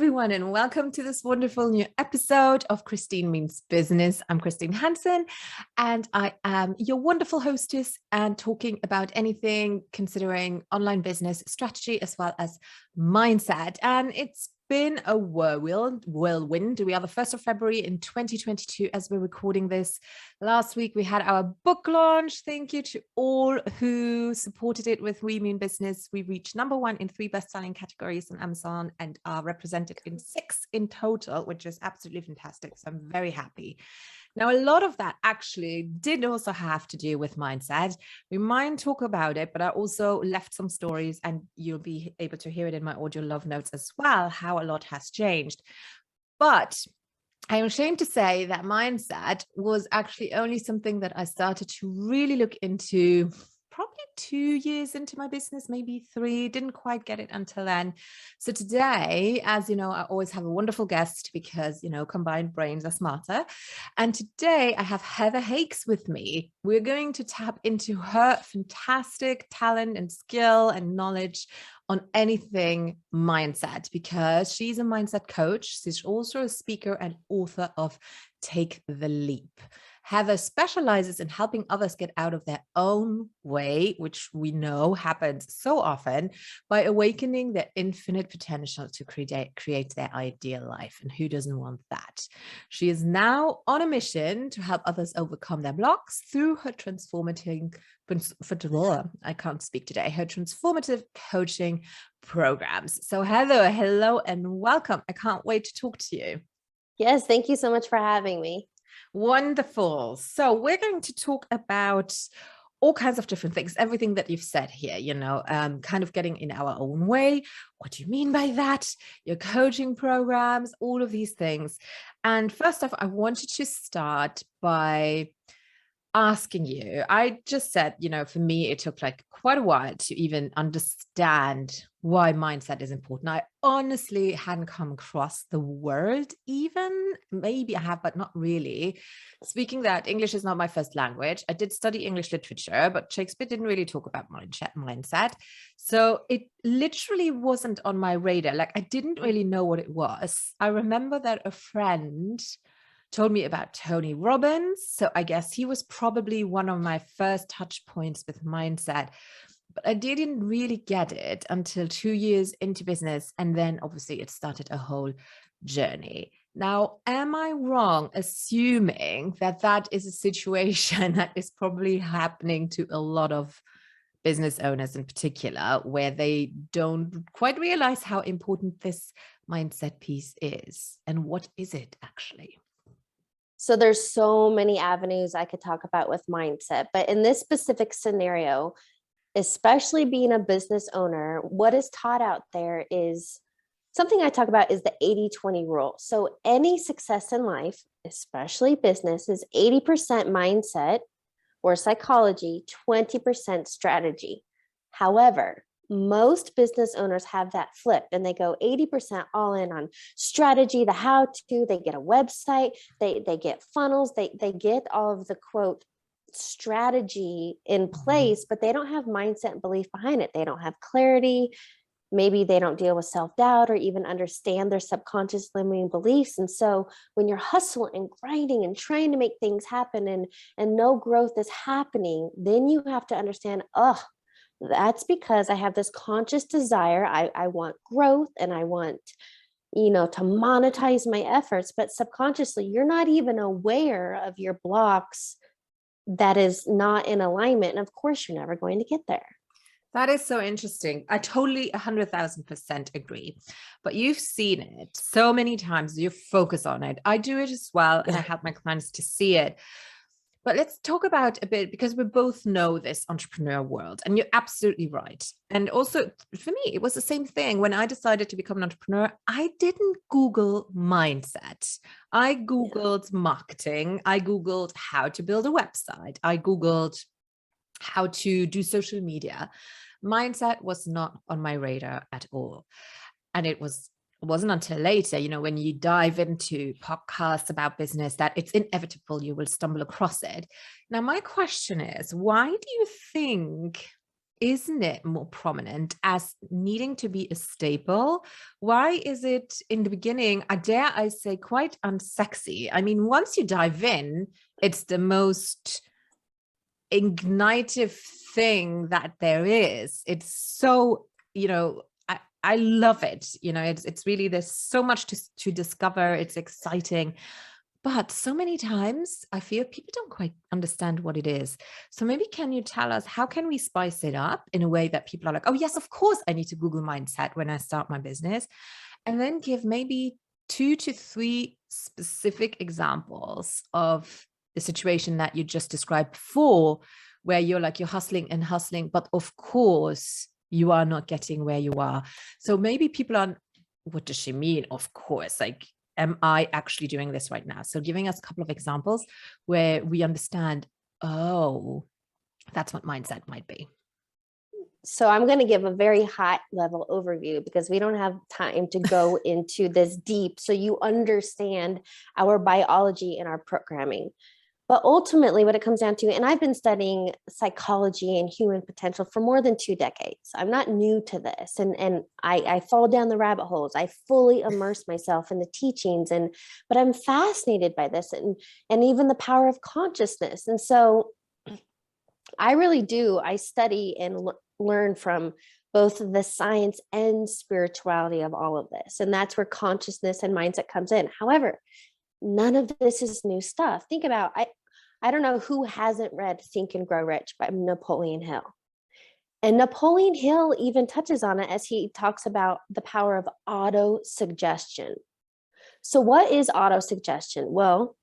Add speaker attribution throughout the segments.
Speaker 1: everyone, and welcome to this wonderful new episode of Christine Means Business. I'm Christine Hansen, and I am your wonderful hostess and talking about anything considering online business strategy as well as mindset. And it's been a whirlwind. We are the 1st of February in 2022 as we're recording this. Last week, we had our book launch. Thank you to all who supported it with We Mean Business. We reached #1 in 3 best-selling categories on Amazon and are represented in 6 in total, which is absolutely fantastic. So I'm very happy. Now, a lot of that actually did also have to do with mindset. We might talk about it, but I also left some stories and you'll be able to hear it in my audio love notes as well, how a lot has changed. But I am ashamed to say that mindset was actually only something that I started to really look into probably 2 years into my business, maybe 3, didn't quite get it until then. So today, as you know, I always have a wonderful guest because, you know, combined brains are smarter. And today I have Heather Hakes with me. We're going to tap into her fantastic talent and skill and knowledge on anything mindset, because she's a mindset coach. She's also a speaker and author of Take the Leap. Heather specializes in helping others get out of their own way, which we know happens so often, by awakening their infinite potential to create their ideal life. And who doesn't want that? She is now on a mission to help others overcome their blocks through her transformative coaching programs. So Heather, hello and welcome. I can't wait to talk to you.
Speaker 2: Yes, thank you so much for having me.
Speaker 1: Wonderful. So we're going to talk about all kinds of different things, everything that you've said here, you know, kind of getting in our own way. What do you mean by that? Your coaching programs, all of these things. And first off, I wanted to start by asking you, I just said, you know, for me, it took like quite a while to even understand why mindset is important. I honestly hadn't come across the word even. Maybe I have, but not really. Speaking that, English is not my first language. I did study English literature, but Shakespeare didn't really talk about mindset. So it literally wasn't on my radar. Like I didn't really know what it was. I remember that a friend told me about Tony Robbins. So I guess he was probably one of my first touch points with mindset, but I didn't really get it until 2 years into business. And then obviously it started a whole journey. Now, am I wrong assuming that that is a situation that is probably happening to a lot of business owners in particular, where they don't quite realize how important this mindset piece is? And what is it actually?
Speaker 2: So there's so many avenues I could talk about with mindset, but in this specific scenario, especially being a business owner, what is taught out there is something I talk about is the 80-20 rule. So any success in life, especially business, is 80% mindset or psychology, 20% strategy. However, most business owners have that flipped and they go 80% all in on strategy, the how to, they get a website, they get funnels, they get all of the quote strategy in place, but they don't have mindset and belief behind it. They don't have clarity. Maybe they don't deal with self-doubt or even understand their subconscious limiting beliefs. And so when you're hustling and grinding and trying to make things happen and no growth is happening, then you have to understand, that's because I have this conscious desire. I want growth and I want, you know, to monetize my efforts, but subconsciously you're not even aware of your blocks that is not in alignment. And of course, you're never going to get there.
Speaker 1: That is so interesting. I totally 100,000% agree. But you've seen it so many times. You focus on it. I do it as well. And I help my clients to see it. But let's talk about a bit, because we both know this entrepreneur world, and you're absolutely right. And also for me, it was the same thing. When I decided to become an entrepreneur, I didn't Google mindset. I Googled marketing. I Googled how to build a website. I Googled how to do social media. Mindset was not on my radar at all. And it wasn't until later, you know, when you dive into podcasts about business, that it's inevitable you will stumble across it. Now, my question is, why do you think isn't it more prominent as needing to be a staple? Why is it in the beginning, I dare I say, quite unsexy? I mean, once you dive in, it's the most ignitive thing that there is. It's so, I love it. It's really, there's so much to discover. It's exciting. But so many times I feel people don't quite understand what it is. So maybe can you tell us, how can we spice it up in a way that people are like, oh yes, of course I need to Google mindset when I start my business, and then give maybe 2 to 3 specific examples of the situation that you just described before, where you're hustling and hustling, but of course you are not getting where you are. So maybe people are, what does she mean? Of course, like, am I actually doing this right now? So giving us a couple of examples where we understand, oh, that's what mindset might be.
Speaker 2: So I'm going to give a very high level overview because we don't have time to go into this deep so you understand our biology and our programming. But ultimately what it comes down to, and I've been studying psychology and human potential for more than 2 decades. I'm not new to this. And I fall down the rabbit holes. I fully immerse myself in the teachings, but I'm fascinated by this and even the power of consciousness. And so I really do. I study and learn from both the science and spirituality of all of this. And that's where consciousness and mindset comes in. However, none of this is new stuff. Think about, I don't know who hasn't read Think and Grow Rich by Napoleon Hill. And Napoleon Hill even touches on it as he talks about the power of auto-suggestion. So what is auto-suggestion? Well,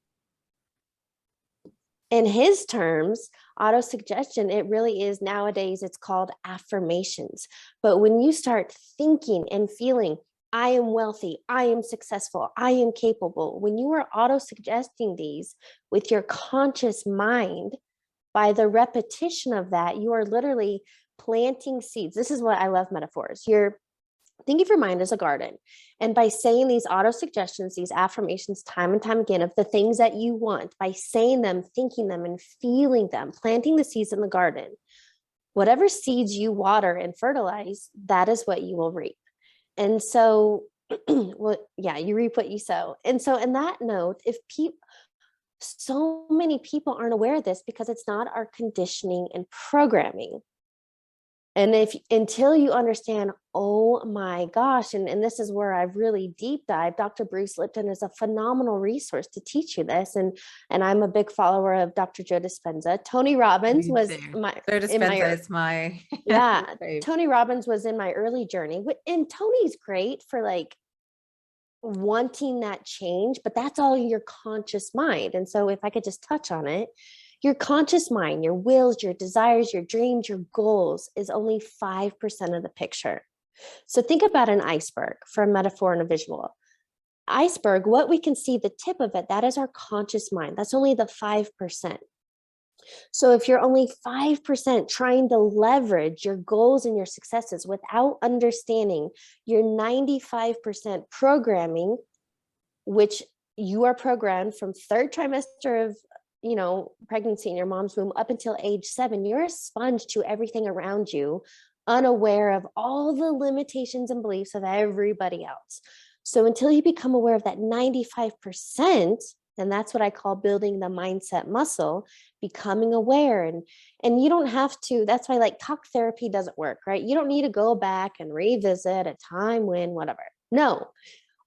Speaker 2: in his terms, auto-suggestion, it really is, nowadays it's called affirmations. But when you start thinking and feeling, I am wealthy, I am successful, I am capable. When you are auto-suggesting these with your conscious mind, by the repetition of that, you are literally planting seeds. This is what I love metaphors. Think of your mind as a garden. And by saying these auto-suggestions, these affirmations time and time again of the things that you want, by saying them, thinking them, and feeling them, planting the seeds in the garden, whatever seeds you water and fertilize, that is what you will reap. And so, well, yeah, you reap what you sow. And so in that note, so many people aren't aware of this because it's not our conditioning and programming. And until you understand, oh my gosh, and this is where I've really deep dived. Dr. Bruce Lipton is a phenomenal resource to teach you this. And I'm a big follower of Dr. Joe Dispenza. Tony Robbins was
Speaker 1: my
Speaker 2: yeah, Tony Robbins was in my early journey. And Tony's great for like wanting that change, but that's all your conscious mind. And so if I could just touch on it, your conscious mind, your wills, your desires, your dreams, your goals is only 5% of the picture. So think about an iceberg for a metaphor and a visual. Iceberg, what we can see, the tip of it, that is our conscious mind. That's only the 5%. So if you're only 5% trying to leverage your goals and your successes without understanding your 95% programming, which you are programmed from 3rd trimester of pregnancy in your mom's womb up until age 7, you're a sponge to everything around you, unaware of all the limitations and beliefs of everybody else. So until you become aware of that 95%, and that's what I call building the mindset muscle, becoming aware. And you don't have to, that's why like talk therapy doesn't work, right? You don't need to go back and revisit a time when whatever. No.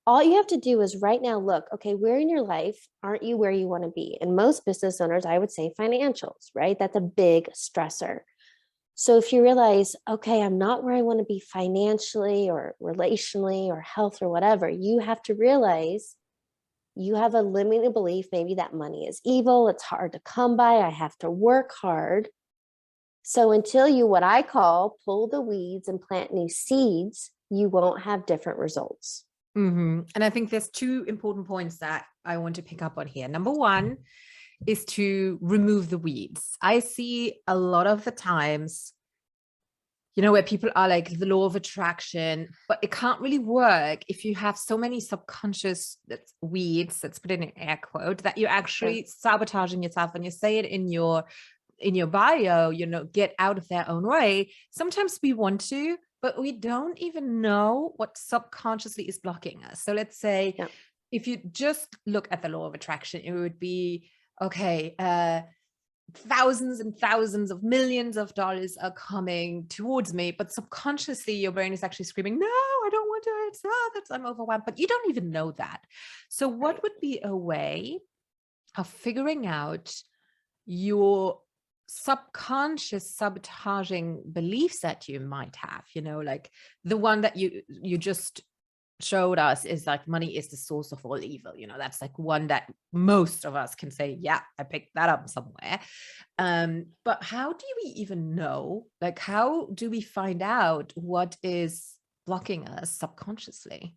Speaker 2: All you have to do is right now look, okay, where in your life aren't you where you want to be? And most business owners, I would say financials, right? That's a big stressor. So if you realize, okay, I'm not where I want to be financially or relationally or health or whatever, you have to realize you have a limiting belief, maybe that money is evil, it's hard to come by, I have to work hard. So until you, what I call, pull the weeds and plant new seeds, you won't have different results.
Speaker 1: Mm-hmm. And I think there's 2 important points that I want to pick up on here. Number 1 is to remove the weeds. I see a lot of the times, where people are like the law of attraction, but it can't really work if you have so many subconscious weeds, let's put it in air quote, that you're actually sabotaging yourself. And you say it in your in your bio, get out of their own way. Sometimes we want to, but we don't even know what subconsciously is blocking us. So let's say, if you just look at the law of attraction, it would be, okay, thousands and thousands of millions of dollars are coming towards me, but subconsciously your brain is actually screaming, no, I don't want to, I'm overwhelmed, but you don't even know that. So what would be a way of figuring out your subconscious sabotaging beliefs that you might have, like the one that you just showed us is like, money is the source of all evil. That's like one that most of us can say, yeah, I picked that up somewhere. But how do we even know, like, how do we find out what is blocking us subconsciously?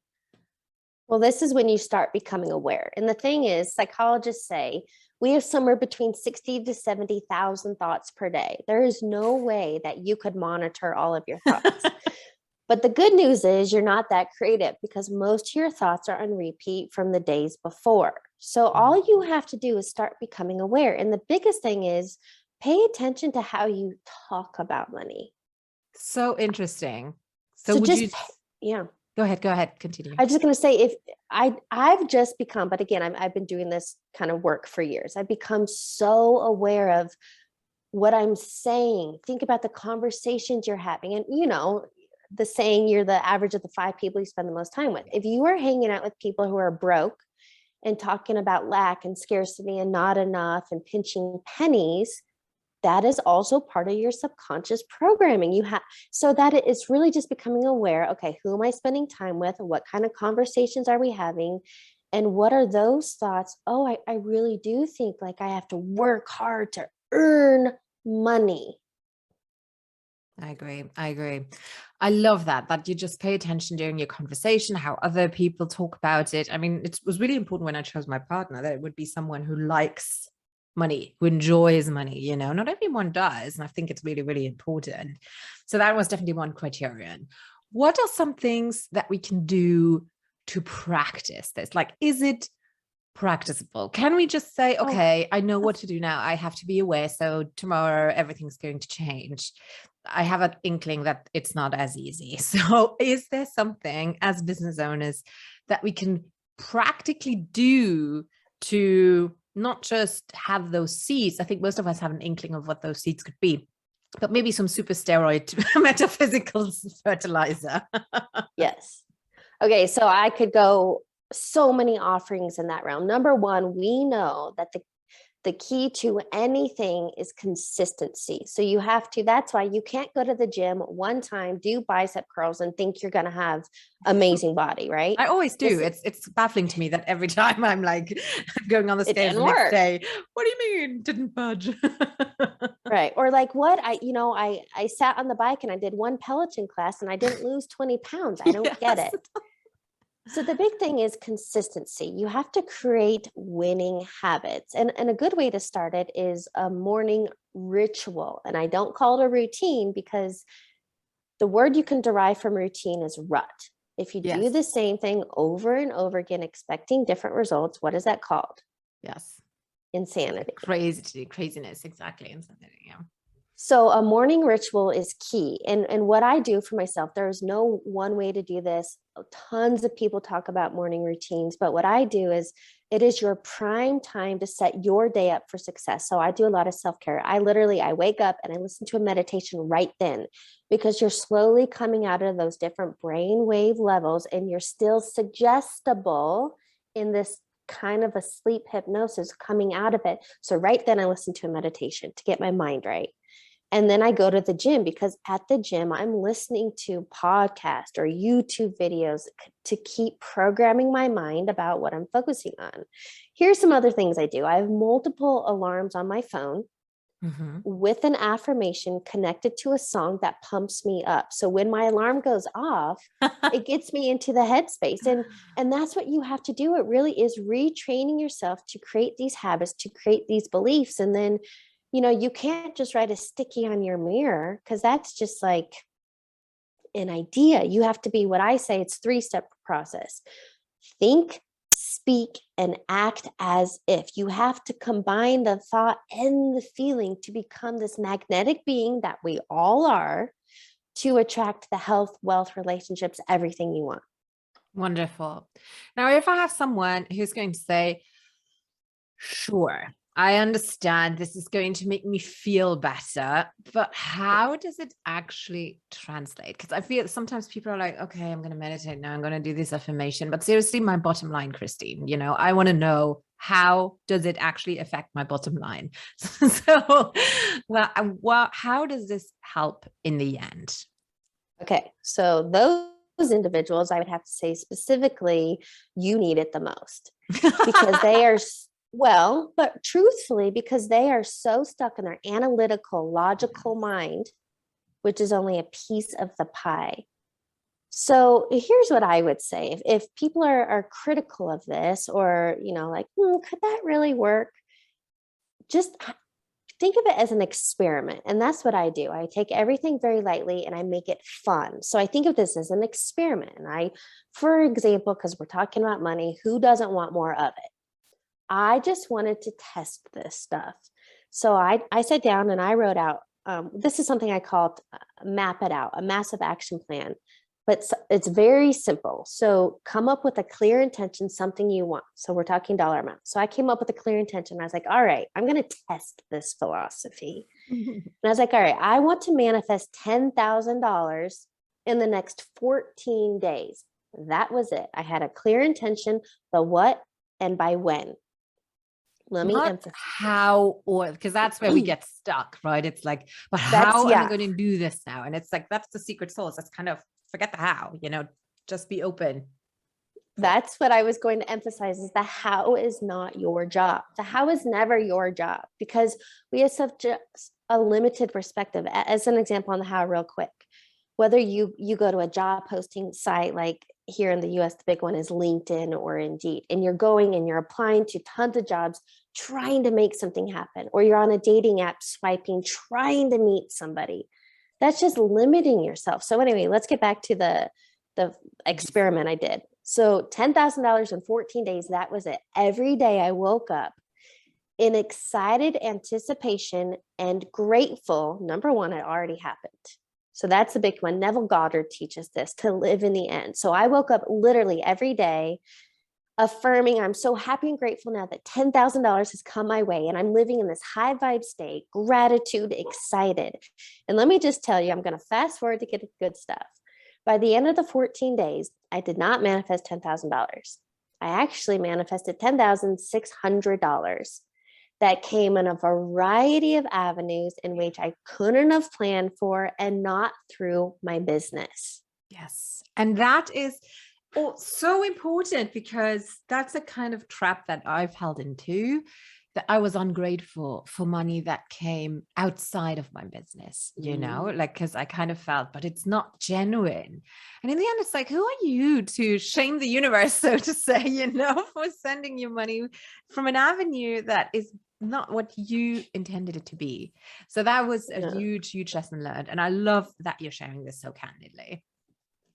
Speaker 2: Well, this is when you start becoming aware. And the thing is, psychologists say we have somewhere between 60 to 70,000 thoughts per day. There is no way that you could monitor all of your thoughts. But the good news is you're not that creative, because most of your thoughts are on repeat from the days before. So all you have to do is start becoming aware. And the biggest thing is pay attention to how you talk about money.
Speaker 1: So interesting.
Speaker 2: So
Speaker 1: Go ahead, continue.
Speaker 2: I'm just going to say, if I've just become, but again, I've been doing this kind of work for years. I've become so aware of what I'm saying. Think about the conversations you're having. And, the saying, you're the average of the 5 people you spend the most time with. If you are hanging out with people who are broke and talking about lack and scarcity and not enough and pinching pennies, that is also part of your subconscious programming. So that it's really just becoming aware. Okay, who am I spending time with? What kind of conversations are we having? And what are those thoughts? Oh, I really do think like I have to work hard to earn money.
Speaker 1: I agree. I love that you just pay attention during your conversation, how other people talk about it. I mean, it was really important when I chose my partner that it would be someone who likes money, who enjoys money, not everyone does. And I think it's really, really important. So that was definitely one criterion. What are some things that we can do to practice this? Like, is it practicable? Can we just say, okay, I know what to do now. I have to be aware. So tomorrow everything's going to change. I have an inkling that it's not as easy. So is there something as business owners that we can practically do to not just have those seeds? I think most of us have an inkling of what those seeds could be, but maybe some super steroid metaphysical fertilizer.
Speaker 2: Yes. Okay. So I could go so many offerings in that realm. Number one, we know that the key to anything is consistency. So you have to, that's why you can't go to the gym one time, do bicep curls and think you're going to have amazing body, right?
Speaker 1: I always do. It's baffling to me that every time I'm like going on the stairs the next day, what do you mean didn't budge?
Speaker 2: Right. Or like what I sat on the bike and I did one Peloton class and I didn't lose 20 pounds. I don't get it. So the big thing is consistency. You have to create winning habits. And a good way to start it is a morning ritual. And I don't call it a routine because the word you can derive from routine is rut. If you do the same thing over and over again, expecting different results, what is that called?
Speaker 1: Yes.
Speaker 2: Insanity.
Speaker 1: Craziness. Exactly. Insanity. Yeah.
Speaker 2: So a morning ritual is key. And what I do for myself, there's no one way to do this. Tons of people talk about morning routines, but what I do is it is your prime time to set your day up for success. So I do a lot of self-care. I wake up and I listen to a meditation right then, because you're slowly coming out of those different brain wave levels and you're still suggestible in this kind of a sleep hypnosis coming out of it. So right then I listen to a meditation to get my mind right. And then I go to the gym, because at the gym, I'm listening to podcasts or YouTube videos to keep programming my mind about what I'm focusing on. Here's some other things I do. I have multiple alarms on my phone with an affirmation connected to a song that pumps me up. So when my alarm goes off, it gets me into the headspace. And that's what you have to do. It really is retraining yourself to create these habits, to create these beliefs. And then you can't just write a sticky on your mirror, because that's just like an idea. You have to be, what I say, it's 3-step process. Think, speak, and act as if. You have to combine the thought and the feeling to become this magnetic being that we all are, to attract the health, wealth, relationships, everything you want.
Speaker 1: Wonderful. Now, if I have someone who's going to say, sure, I understand this is going to make me feel better, but how does it actually translate? Because I feel sometimes people are like, okay, I'm going to meditate now, I'm going to do this affirmation, but seriously, my bottom line, Christine, I want to know, how does it actually affect my bottom line? So, how does this help in the end?
Speaker 2: Okay, so those individuals, I would have to say specifically, you need it the most, because they are, well, but truthfully, because they are so stuck in their analytical, logical mind, which is only a piece of the pie. So here's what I would say. If people are critical of this, or, like, could that really work? Just think of it as an experiment. And that's what I do. I take everything very lightly and I make it fun. So I think of this as an experiment. And for example, because we're talking about money, who doesn't want more of it? I just wanted to test this stuff. So I sat down and I wrote out, this is something I called map it out, a massive action plan. But it's very simple. So come up with a clear intention, something you want. So we're talking dollar amount. So I came up with a clear intention. I was like, all right, I'm going to test this philosophy. And I was like, all right, I want to manifest $10,000 in the next 14 days. That was it. I had a clear intention, the what and by when. Let me emphasize
Speaker 1: how, or because that's where we get stuck, right? It's like, but how am I going to do this now? And it's like, that's the secret sauce. That's kind of, forget the how, just be open.
Speaker 2: That's what I was going to emphasize, is the how is not your job. The how is never your job, because we have such a limited perspective. As an example on the how, real quick, whether you go to a job posting site, like here in the US, the big one is LinkedIn or Indeed, and you're going and you're applying to tons of jobs, trying to make something happen, or you're on a dating app swiping, trying to meet somebody. That's just limiting yourself. So anyway, let's get back to the experiment I did. So $10,000 in 14 days, that was it. Every day I woke up in excited anticipation and grateful. Number one, it already happened. So that's the big one. Neville Goddard teaches this, to live in the end. So I woke up literally every day affirming, I'm so happy and grateful now that $10,000 has come my way, and I'm living in this high vibe state, gratitude, excited. And let me just tell you, I'm going to fast forward to get the good stuff. By the end of the 14 days, I did not manifest $10,000. I actually manifested $10,600 that came in a variety of avenues in which I couldn't have planned for, and not through my business.
Speaker 1: Yes. And that is so important, because that's a kind of trap that I've held into, that I was ungrateful for money that came outside of my business, like, because I kind of felt, but it's not genuine. And in the end, it's like, who are you to shame the universe, so to say, for sending you money from an avenue that is not what you intended it to be. So that was a huge, huge lesson learned. And I love that you're sharing this so candidly.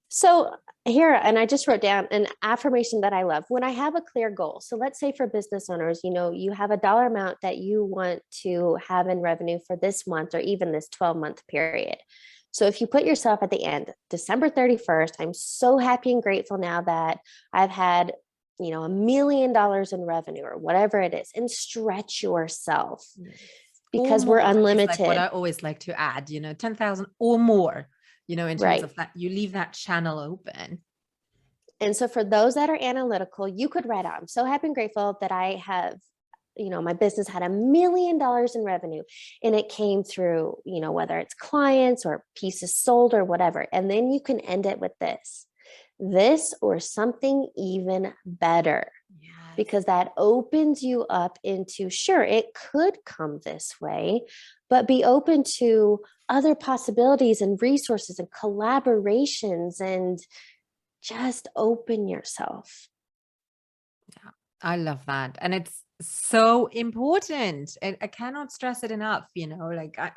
Speaker 2: So here, and I just wrote down an affirmation that I love when I have a clear goal. So let's say for business owners, you have a dollar amount that you want to have in revenue for this month, or even this 12-month period. So if you put yourself at the end, December 31st, I'm so happy and grateful now that I've had, $1 million in revenue, or whatever it is, and stretch yourself, because we're unlimited.
Speaker 1: Like what I always like to add, 10,000 or more. In terms of that, you leave that channel open.
Speaker 2: And so for those that are analytical, you could write out, I'm so happy and grateful that I have, my business had $1 million in revenue, and it came through, whether it's clients or pieces sold or whatever. And then you can end it with this or something even better. Yes. Because that opens you up into, sure, it could come this way, but be open to other possibilities and resources and collaborations, and just open yourself.
Speaker 1: Yeah, I love that. And it's so important. And I cannot stress it enough. Like, I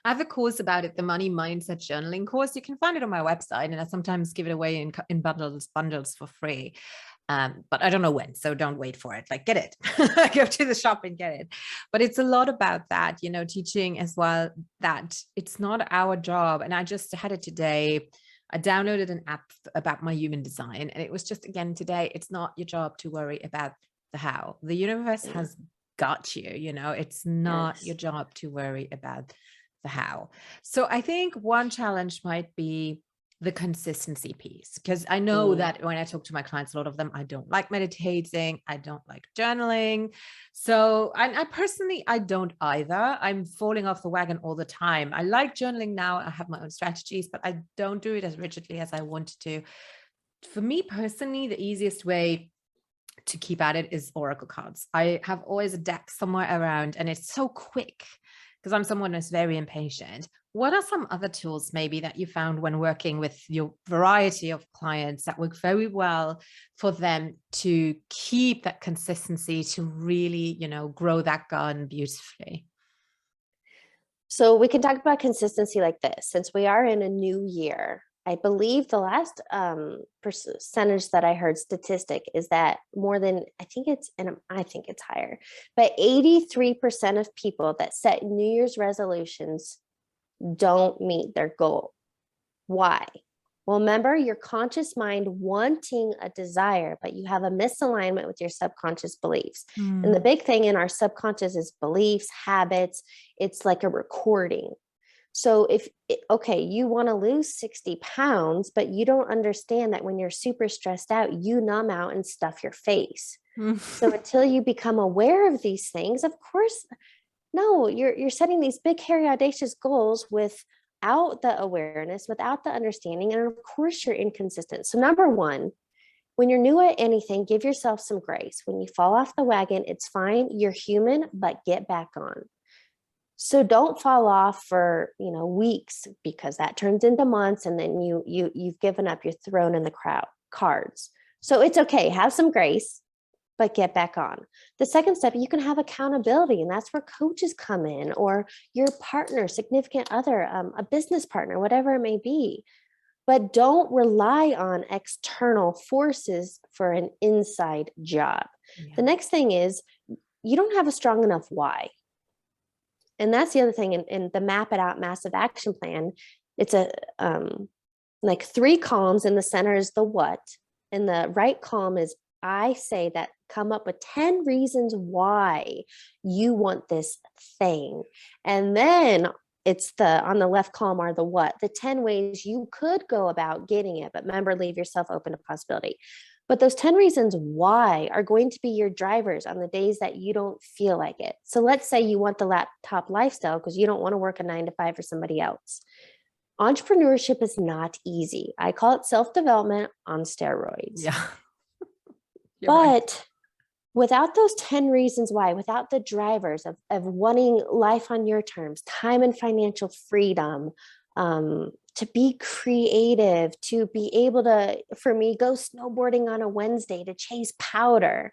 Speaker 1: have a course about it, the money mindset journaling course. You can find it on my website, and I sometimes give it away in bundles for free. But I don't know when, so don't wait for it. Like, get it, go to the shop and get it. But it's a lot about that, teaching as well, that it's not our job. And I just had it today. I downloaded an app about my human design, and it was just, again, today, it's not your job to worry about the how. The universe has got you, it's not your job to worry about the how. So I think one challenge might be the consistency piece, because I know that when I talk to my clients, a lot of them, I don't like meditating, I don't like journaling. So I personally, I don't either. I'm falling off the wagon all the time. I like journaling now. I have my own strategies, but I don't do it as rigidly as I wanted to. For me personally, the easiest way to keep at it is oracle cards. I have always a deck somewhere around, and it's so quick because I'm someone who's very impatient. What are some other tools maybe that you found when working with your variety of clients that work very well for them to keep that consistency, to really, grow that garden beautifully?
Speaker 2: So we can talk about consistency like this. Since we are in a new year, I believe the last percentage that I heard statistic is that more than, I think it's higher, but 83% of people that set New Year's resolutions don't meet their goal. Why? Well, remember, your conscious mind wanting a desire, but you have a misalignment with your subconscious beliefs. And the big thing in our subconscious is beliefs, habits. It's like a recording. So you want to lose 60 pounds, but you don't understand that when you're super stressed out, you numb out and stuff your face. So until you become aware of these things, of course, no, you're setting these big, hairy, audacious goals without the awareness, without the understanding. And of course, you're inconsistent. So number one, when you're new at anything, give yourself some grace. When you fall off the wagon, it's fine. You're human, but get back on. So don't fall off for, weeks, because that turns into months, and then you've given up, you're thrown in the cards. So it's okay. Have some grace, but get back on. The second step, you can have accountability, and that's where coaches come in, or your partner, significant other, a business partner, whatever it may be. But don't rely on external forces for an inside job. Yeah. The next thing is, you don't have a strong enough why. And that's the other thing in the Map It Out Massive Action Plan. It's like 3 columns. In the center is the what, and the right column is, I say that, come up with 10 reasons why you want this thing. And then it's on the left column are the what, the 10 ways you could go about getting it. But remember, leave yourself open to possibility. But those 10 reasons why are going to be your drivers on the days that you don't feel like it. So let's say you want the laptop lifestyle because you don't want to work a 9-to-5 for somebody else. Entrepreneurship is not easy. I call it self-development on steroids.
Speaker 1: Yeah.
Speaker 2: But right. Without those 10 reasons why, without the drivers of wanting life on your terms, time and financial freedom, to be creative, to be able to, for me, go snowboarding on a Wednesday, to chase powder.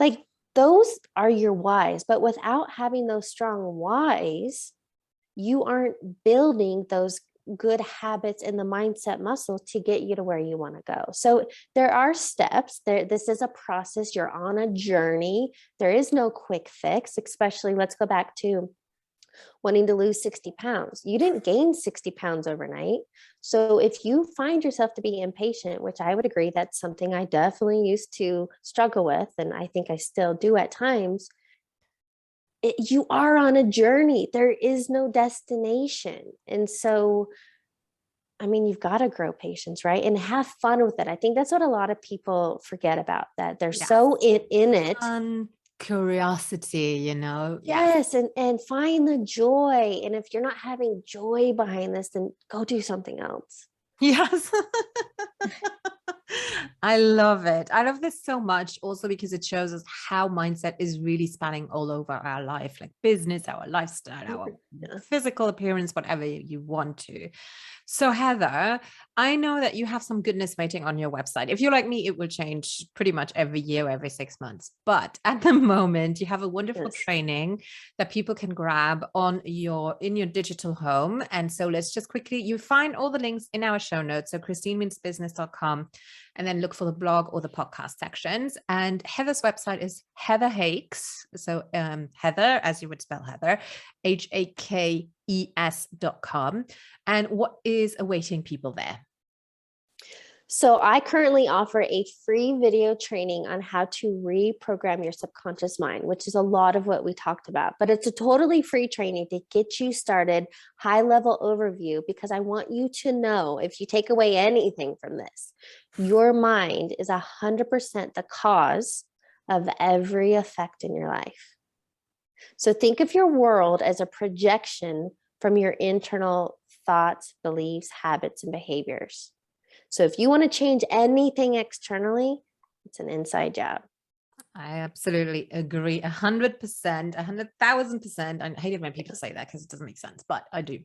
Speaker 2: Like, those are your whys. But without having those strong whys, you aren't building those good habits and the mindset muscle to get you to where you want to go. So there are steps there. This is a process. You're on a journey. There is no quick fix, especially, let's go back to wanting to lose 60 pounds. You didn't gain 60 pounds overnight. So if you find yourself to be impatient, which I would agree, that's something I definitely used to struggle with, and I think I still do at times, you are on a journey. There is no destination. And so, you've got to grow patience, right? And have fun with it. I think that's what a lot of people forget about, that they're so in it.
Speaker 1: Curiosity,
Speaker 2: Yes. And find the joy. And if you're not having joy behind this, then go do something else.
Speaker 1: Yes. I love it. I love this so much, also because it shows us how mindset is really spanning all over our life, like business, our lifestyle, our physical appearance, whatever you want to. So Heather, I know that you have some goodness waiting on your website. If you're like me, it will change pretty much every year, every 6 months. But at the moment, you have a wonderful training that people can grab in your digital home. And so let's just quickly, you find all the links in our show notes. So christinemeansbusiness.com. and then look for the blog or the podcast sections. And Heather's website is Heather Hakes. So Heather, as you would spell Heather, HAKES.com. And what is awaiting people there?
Speaker 2: So I currently offer a free video training on how to reprogram your subconscious mind, which is a lot of what we talked about, but it's a totally free training to get you started, high level overview, because I want you to know, if you take away anything from this, your mind is 100% the cause of every effect in your life. So think of your world as a projection from your internal thoughts, beliefs, habits, and behaviors. So if you want to change anything externally, it's an inside job.
Speaker 1: I absolutely agree. 100%, 100,000%. I hate it when people say that because it doesn't make sense, but I do.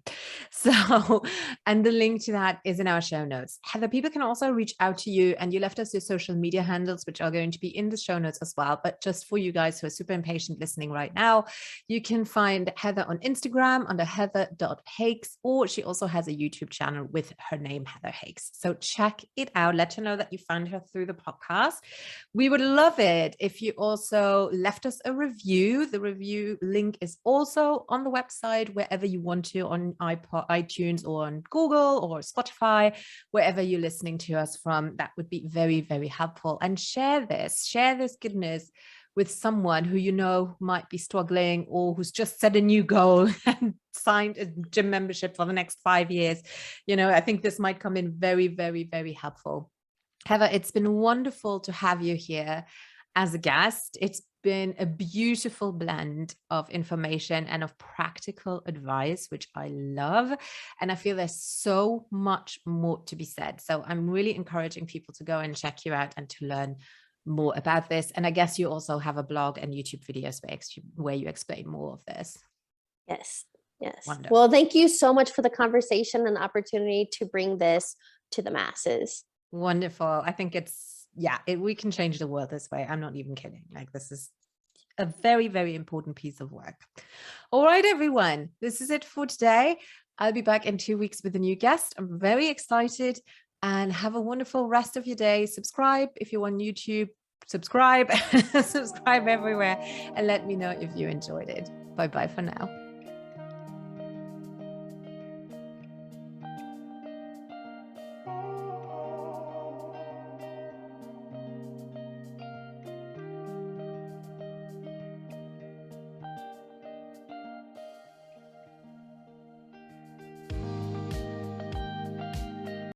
Speaker 1: So, and the link to that is in our show notes. Heather, people can also reach out to you, and you left us your social media handles, which are going to be in the show notes as well. But just for you guys who are super impatient listening right now, you can find Heather on Instagram under heather.hakes, or she also has a YouTube channel with her name, Heather Hakes. So check it out. Let her know that you found her through the podcast. We would love it if you also left us a review. The review link is also on the website, wherever you want to, on iTunes or on Google or Spotify, wherever you're listening to us from. That would be very, very helpful. And share this goodness with someone who you know might be struggling, or who's just set a new goal and signed a gym membership for the next 5 years. I think this might come in very, very, very helpful. Heather, it's been wonderful to have you here as a guest. It's been a beautiful blend of information and of practical advice, which I love. And I feel there's so much more to be said. So I'm really encouraging people to go and check you out and to learn more about this. And I guess you also have a blog and YouTube videos where you explain more of this.
Speaker 2: Yes.
Speaker 1: Wonderful.
Speaker 2: Well, thank you so much for the conversation and the opportunity to bring this to the masses.
Speaker 1: Wonderful. I think we can change the world this way. I'm not even kidding. This is a very, very important piece of work. All right, everyone. This is it for today. I'll be back in 2 weeks with a new guest. I'm very excited, and have a wonderful rest of your day. Subscribe if you're on YouTube. Subscribe everywhere, and let me know if you enjoyed it. Bye-bye for now.